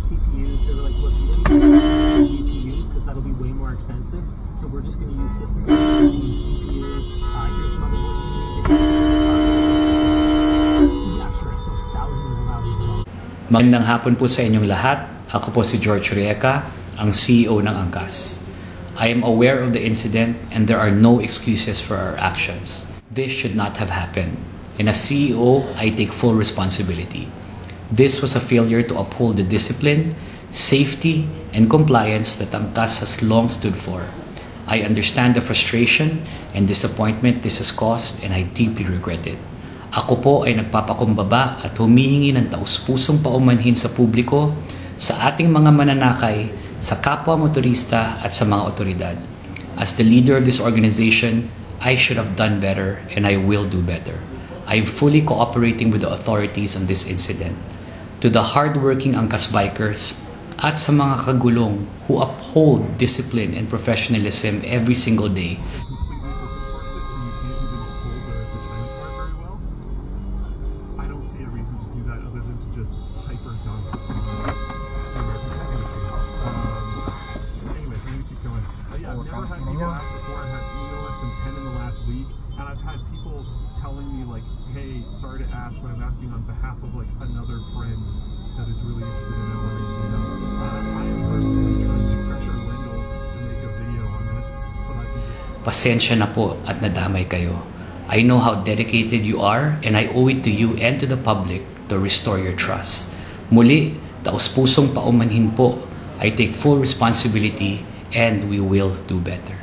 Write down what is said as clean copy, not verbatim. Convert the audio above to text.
CPUs. They were like, look, we didn't use GPUs because that'll be way more expensive. So we're just going to use system CPU. Here's the motherboard you need. Yeah, sure, it's still thousands and thousands of dollars. Magandang hapon po sa inyong lahat. Ako po si George Rieca, ang CEO ng Angkas. I am aware of the incident and there are no excuses for our actions. This should not have happened. And as CEO, I take full responsibility. This was a failure to uphold the discipline, safety, and compliance that Angkas has long stood for. I understand the frustration and disappointment this has caused and I deeply regret it. Ako po ay nagpapakumbaba at humihingi ng taus-pusong paumanhin sa publiko, sa ating mga mananakay, sa kapwa motorista at sa mga otoridad. As the leader of this organization, I should have done better and I will do better. I am fully cooperating with the authorities on this incident. To the hardworking Angkas bikers at sa mga kagulong who uphold discipline and professionalism every single day. I don't see a reason to do that other than to just hyper dunk on the American tech industry. Anyways, let me keep going. Yeah, I've never had people ask before. I've had less than 10 in the last week, and I've had people telling me like, "Hey, sorry to ask, but I'm asking on behalf of like another friend that is really interested in LA." You know, I am personally trying to pressure Wendell to make a video on this so that I can just. Pasensya na po at nadamay kayo. I know how dedicated you are and I owe it to you and to the public to restore your trust. Muli, taus-pusong paumanhin po. I take full responsibility and we will do better.